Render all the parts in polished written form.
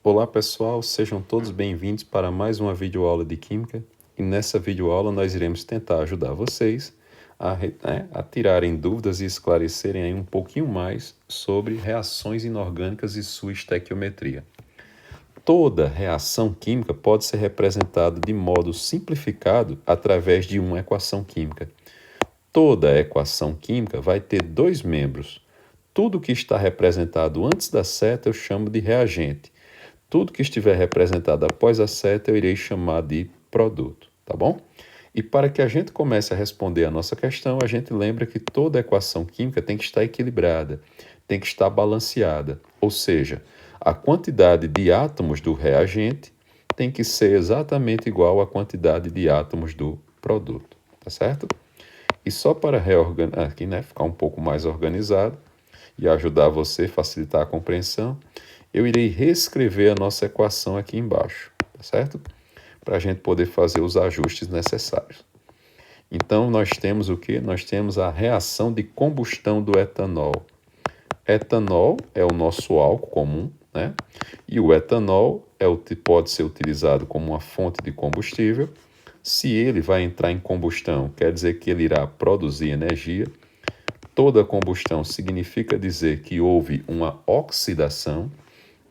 Olá pessoal, sejam todos bem-vindos para mais uma videoaula de Química. E nessa videoaula nós iremos tentar ajudar vocês a tirarem dúvidas e esclarecerem aí um pouquinho mais sobre reações inorgânicas e sua estequiometria. Toda reação química pode ser representada de modo simplificado através de uma equação química. Toda equação química vai ter dois membros. Tudo que está representado antes da seta eu chamo de reagente. Tudo que estiver representado após a seta eu irei chamar de produto, tá bom? E para que a gente comece a responder a nossa questão, a gente lembra que toda equação química tem que estar equilibrada, tem que estar balanceada, ou seja, a quantidade de átomos do reagente tem que ser exatamente igual à quantidade de átomos do produto, tá certo? E só para reorganizar aqui, né, ficar um pouco mais organizado e ajudar você a facilitar a compreensão, eu irei reescrever a nossa equação aqui embaixo, tá certo? Para a gente poder fazer os ajustes necessários. Então, nós temos o que? Nós temos a reação de combustão do etanol. Etanol é o nosso álcool comum, né? E o etanol pode ser utilizado como uma fonte de combustível. Se ele vai entrar em combustão, quer dizer que ele irá produzir energia. Toda combustão significa dizer que houve uma oxidação.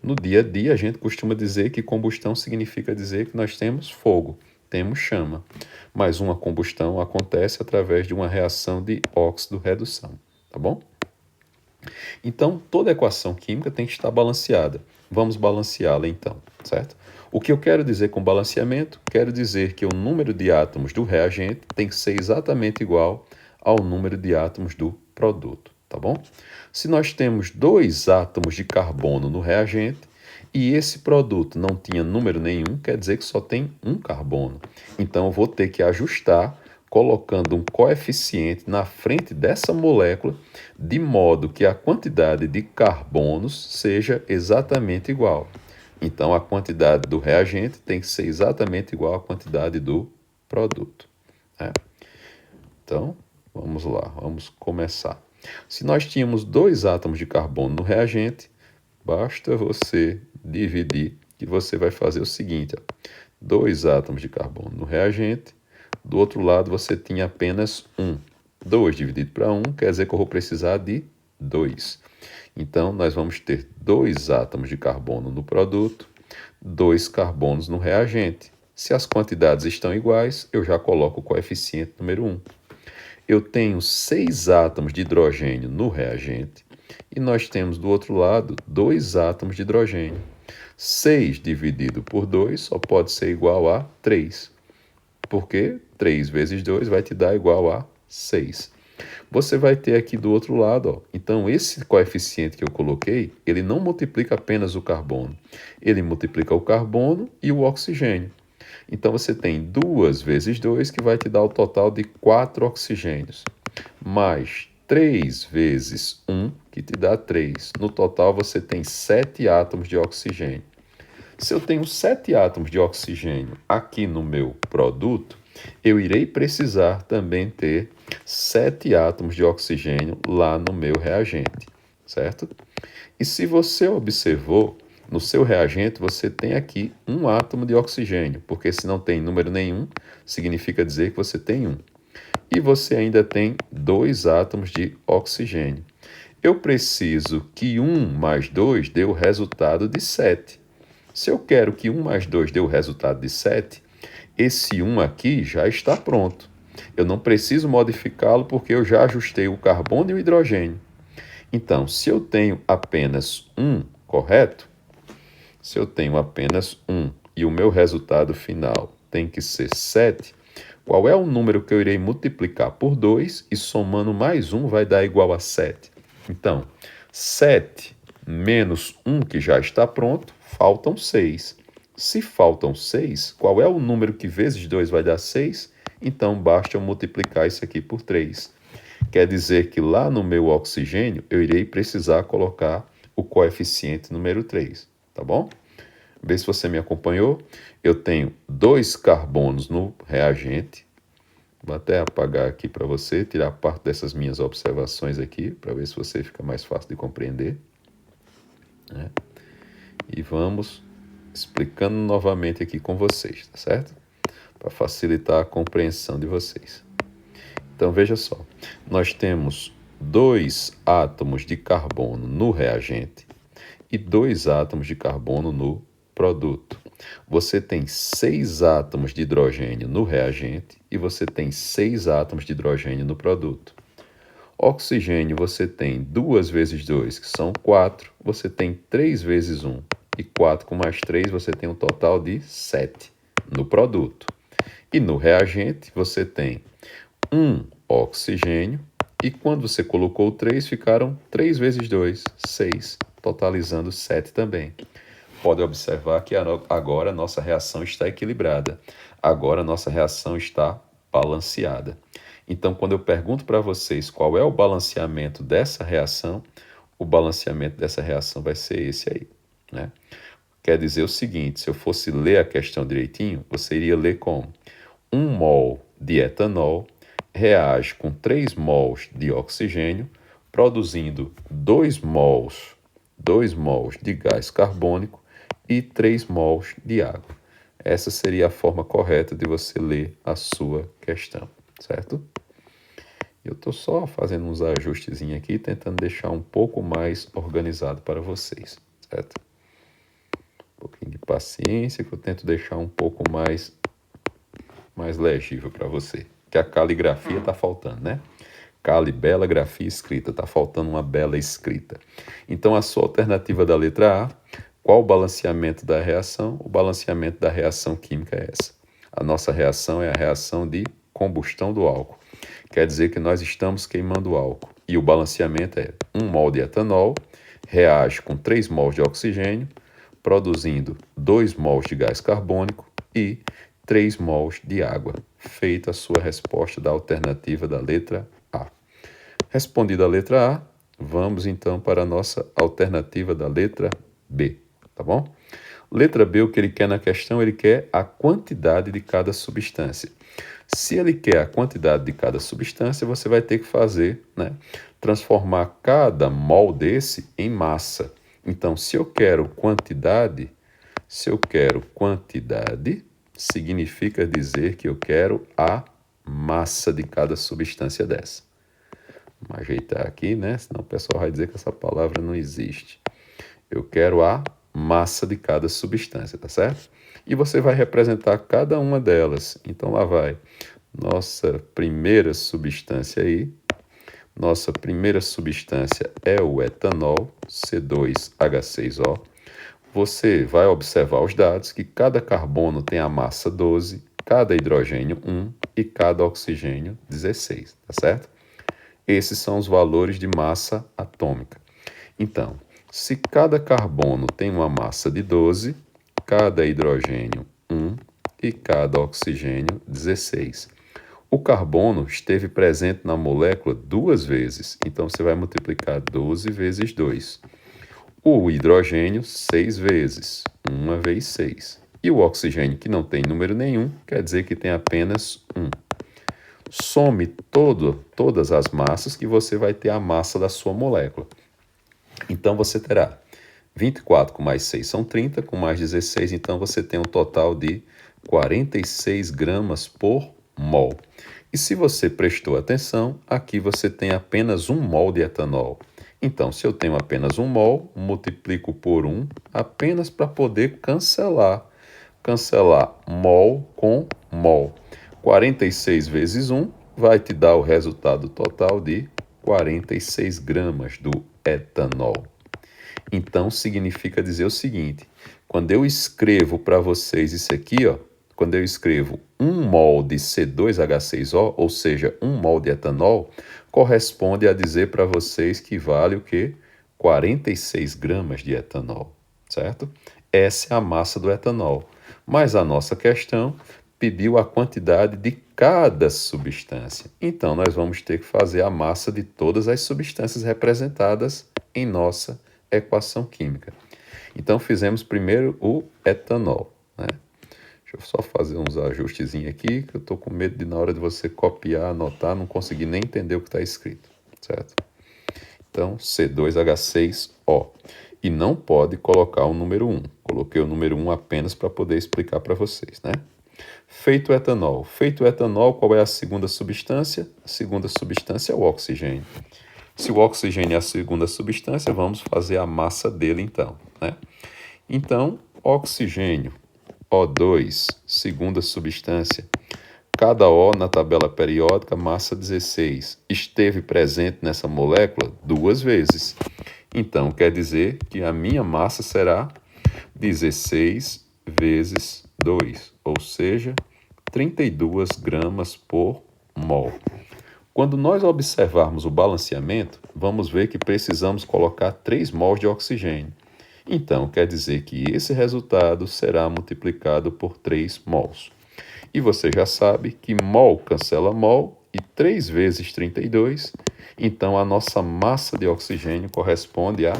No dia a dia, a gente costuma dizer que combustão significa dizer que nós temos fogo, temos chama. Mas uma combustão acontece através de uma reação de óxido-redução, tá bom? Então, toda equação química tem que estar balanceada. Vamos balanceá-la então, certo? O que eu quero dizer com balanceamento? Quero dizer que o número de átomos do reagente tem que ser exatamente igual ao número de átomos do produto, tá bom? Se nós temos 2 átomos de carbono no reagente e esse produto não tinha número nenhum, quer dizer que só tem um carbono. Então, eu vou ter que ajustar colocando um coeficiente na frente dessa molécula, de modo que a quantidade de carbonos seja exatamente igual. Então, a quantidade do reagente tem que ser exatamente igual à quantidade do produto, né? Então, vamos lá, vamos começar. Se nós tínhamos 2 átomos de carbono no reagente, basta você dividir, que você vai fazer o seguinte: 2 átomos de carbono no reagente, do outro lado você tinha apenas 1. 2 dividido para 1 quer dizer que eu vou precisar de 2. Então, nós vamos ter 2 átomos de carbono no produto, 2 carbonos no reagente. Se as quantidades estão iguais, eu já coloco o coeficiente número 1. Eu tenho 6 átomos de hidrogênio no reagente e nós temos do outro lado 2 átomos de hidrogênio. 6 dividido por 2 só pode ser igual a 3, porque 3 vezes 2 vai te dar igual a 6. Você vai ter aqui do outro lado, ó, então esse coeficiente que eu coloquei, ele não multiplica apenas o carbono, ele multiplica o carbono e o oxigênio. Então você tem 2 vezes 2, que vai te dar o total de 4 oxigênios, mais 3 vezes 1, que te dá 3. No total você tem 7 átomos de oxigênio. Se eu tenho 7 átomos de oxigênio aqui no meu produto, eu irei precisar também ter 7 átomos de oxigênio lá no meu reagente, certo? E se você observou, no seu reagente você tem aqui um átomo de oxigênio, porque se não tem número nenhum, significa dizer que você tem um. E você ainda tem 2 átomos de oxigênio. Eu preciso que 1 mais 2 dê o resultado de 7. Se eu quero que 1 mais 2 dê o resultado de 7, esse 1 aqui já está pronto. Eu não preciso modificá-lo porque eu já ajustei o carbono e o hidrogênio. Então, se eu tenho apenas 1, correto? Se eu tenho apenas 1 e o meu resultado final tem que ser 7, qual é o número que eu irei multiplicar por 2 e somando mais 1 vai dar igual a 7? Então, 7 menos 1 que já está pronto, faltam 6. Se faltam 6, qual é o número que vezes 2 vai dar 6? Então, basta eu multiplicar isso aqui por 3. Quer dizer que lá no meu oxigênio eu irei precisar colocar o coeficiente número 3, tá bom? Vê se você me acompanhou. Eu tenho 2 carbonos no reagente. Vou até apagar aqui para você, tirar parte dessas minhas observações aqui, para ver se você fica mais fácil de compreender, né? E vamos explicando novamente aqui com vocês, tá certo? Para facilitar a compreensão de vocês. Então, veja só, nós temos 2 átomos de carbono no reagente e 2 átomos de carbono no produto. Você tem 6 átomos de hidrogênio no reagente e você tem 6 átomos de hidrogênio no produto. Oxigênio você tem 2 vezes 2, que são 4, você tem 3 vezes 1, e 4 com mais 3 você tem um total de 7 no produto. E no reagente você tem 1 oxigênio, e quando você colocou 3, ficaram 3 vezes 2, 6, totalizando 7 também. Pode observar que agora a nossa reação está equilibrada. Agora a nossa reação está balanceada. Então, quando eu pergunto para vocês qual é o balanceamento dessa reação, o balanceamento dessa reação vai ser esse aí, né? Quer dizer o seguinte, se eu fosse ler a questão direitinho, você iria ler como 1 mol de etanol reage com 3 mols de oxigênio, produzindo 2 mols de gás carbônico e 3 mols de água. Essa seria a forma correta de você ler a sua questão, certo? Eu estou só fazendo uns ajustezinhos aqui, tentando deixar um pouco mais organizado para vocês, certo? Um pouquinho de paciência, que eu tento deixar um pouco mais legível para você. Que a caligrafia está faltando, né? Bela grafia escrita, está faltando uma bela escrita. Então, a sua alternativa da letra A, qual o balanceamento da reação? O balanceamento da reação química é essa. A nossa reação é a reação de combustão do álcool. Quer dizer que nós estamos queimando álcool. E o balanceamento é 1 mol de etanol reage com 3 mols de oxigênio, produzindo 2 mols de gás carbônico e 3 mols de água. Feita a sua resposta da alternativa da letra A. Respondida a letra A, vamos então para a nossa alternativa da letra B, tá bom? Letra B, o que ele quer na questão, ele quer a quantidade de cada substância. Se ele quer a quantidade de cada substância, você vai ter que fazer, né, transformar cada mol desse em massa. Então, se eu quero quantidade, significa dizer que eu quero a massa de cada substância dessa. Vamos ajeitar aqui, né? Senão o pessoal vai dizer que essa palavra não existe. Eu quero a massa de cada substância, tá certo? E você vai representar cada uma delas. Então, lá vai. Nossa primeira substância aí. Nossa primeira substância é o etanol, C2H6O. Você vai observar os dados que cada carbono tem a massa 12, cada hidrogênio 1 e cada oxigênio 16, tá certo? Esses são os valores de massa atômica. Então, se cada carbono tem uma massa de 12, cada hidrogênio 1 e cada oxigênio 16. O carbono esteve presente na molécula 2 vezes, então você vai multiplicar 12 vezes 2. O hidrogênio 6 vezes, 1 vezes 6. E o oxigênio, que não tem número nenhum, quer dizer que tem apenas 1. Some todas as massas que você vai ter a massa da sua molécula. Então, você terá 24 com mais 6 são 30, com mais 16, então você tem um total de 46 gramas por mol. E se você prestou atenção, aqui você tem apenas 1 mol de etanol. Então, se eu tenho apenas 1 mol, multiplico por 1 apenas para poder cancelar mol com mol. 46 vezes 1 vai te dar o resultado total de 46 gramas do etanol. Então, significa dizer o seguinte, quando eu escrevo para vocês isso aqui, ó, quando eu escrevo 1 mol de C2H6O, ou seja, 1 mol de etanol, corresponde a dizer para vocês que vale o quê? 46 gramas de etanol, certo? Essa é a massa do etanol. Mas a nossa questão pediu a quantidade de cada substância. Então, nós vamos ter que fazer a massa de todas as substâncias representadas em nossa equação química. Então, fizemos primeiro o etanol, né? Deixa eu só fazer uns ajustezinhos aqui, que eu estou com medo de, na hora de você copiar, anotar, não conseguir nem entender o que está escrito, certo? Então, C2H6O. E não pode colocar o número 1. Coloquei o número 1 apenas para poder explicar para vocês, né? Feito o etanol. Feito o etanol, qual é a segunda substância? A segunda substância é o oxigênio. Se o oxigênio é a segunda substância, vamos fazer a massa dele então, né? Então, oxigênio, O2, segunda substância. Cada O na tabela periódica, massa 16. Esteve presente nessa molécula 2 vezes. Então, quer dizer que a minha massa será 16 vezes 2, ou seja, 32 gramas por mol. Quando nós observarmos o balanceamento, vamos ver que precisamos colocar 3 mols de oxigênio. Então, quer dizer que esse resultado será multiplicado por 3 mols. E você já sabe que mol cancela mol e 3 vezes 32, então a nossa massa de oxigênio corresponde a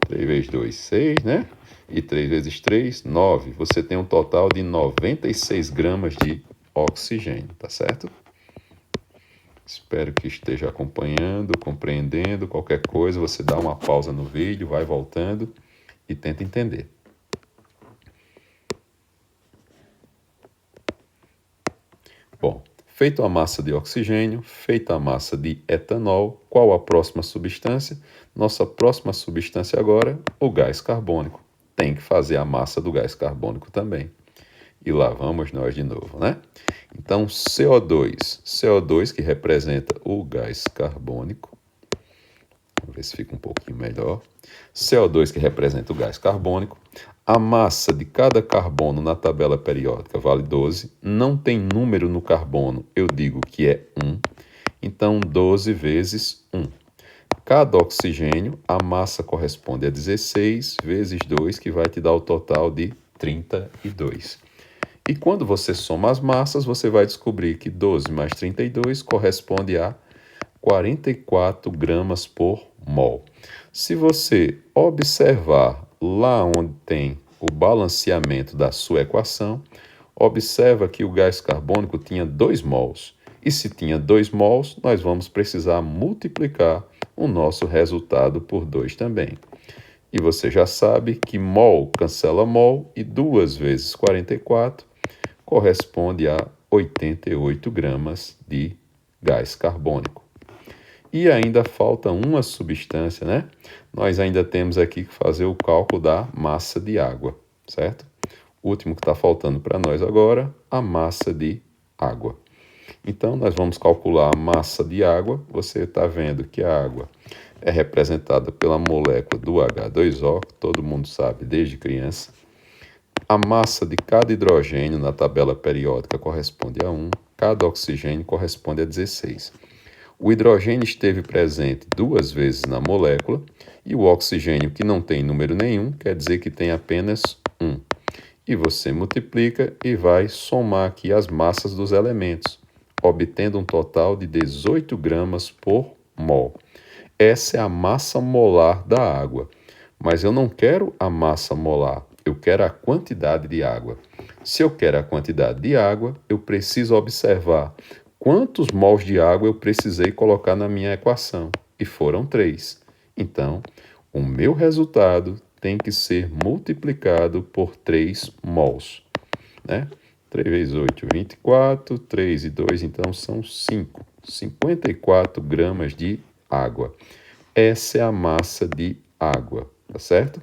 3 vezes 2, 6, né? E 3 vezes 3, 9. Você tem um total de 96 gramas de oxigênio, tá certo? Espero que esteja acompanhando, compreendendo. Qualquer coisa, você dá uma pausa no vídeo, vai voltando e tenta entender. Bom, feita a massa de oxigênio, feita a massa de etanol, qual a próxima substância? Nossa próxima substância agora, o gás carbônico. Tem que fazer a massa do gás carbônico também. E lá vamos nós de novo, né? Então, CO2 que representa o gás carbônico. Vamos ver se fica um pouquinho melhor. CO2 que representa o gás carbônico. A massa de cada carbono na tabela periódica vale 12. Não tem número no carbono, eu digo que é 1. Então, 12 vezes 1. Cada oxigênio, a massa corresponde a 16 vezes 2, que vai te dar o total de 32. E quando você soma as massas, você vai descobrir que 12 mais 32 corresponde a 44 gramas por mol. Se você observar lá onde tem o balanceamento da sua equação, observa que o gás carbônico tinha 2 mols. E se tinha 2 mols, nós vamos precisar multiplicar o nosso resultado por 2 também. E você já sabe que mol cancela mol e 2 vezes 44 corresponde a 88 gramas de gás carbônico. E ainda falta uma substância, né? Nós ainda temos aqui que fazer o cálculo da massa de água, certo? O último que está faltando para nós agora, a massa de água. Então, nós vamos calcular a massa de água. Você está vendo que a água é representada pela molécula do H2O, que todo mundo sabe desde criança. A massa de cada hidrogênio na tabela periódica corresponde a 1, cada oxigênio corresponde a 16. O hidrogênio esteve presente 2 vezes na molécula e o oxigênio, que não tem número nenhum, quer dizer que tem apenas 1. E você multiplica e vai somar aqui as massas dos elementos, obtendo um total de 18 gramas por mol. Essa é a massa molar da água, mas eu não quero a massa molar, eu quero a quantidade de água. Se eu quero a quantidade de água, eu preciso observar quantos mols de água eu precisei colocar na minha equação, e foram 3. Então, o meu resultado tem que ser multiplicado por 3 mols, né? 3 vezes 8, 24, 3 e 2, então são 5. 54 gramas de água. Essa é a massa de água, tá certo?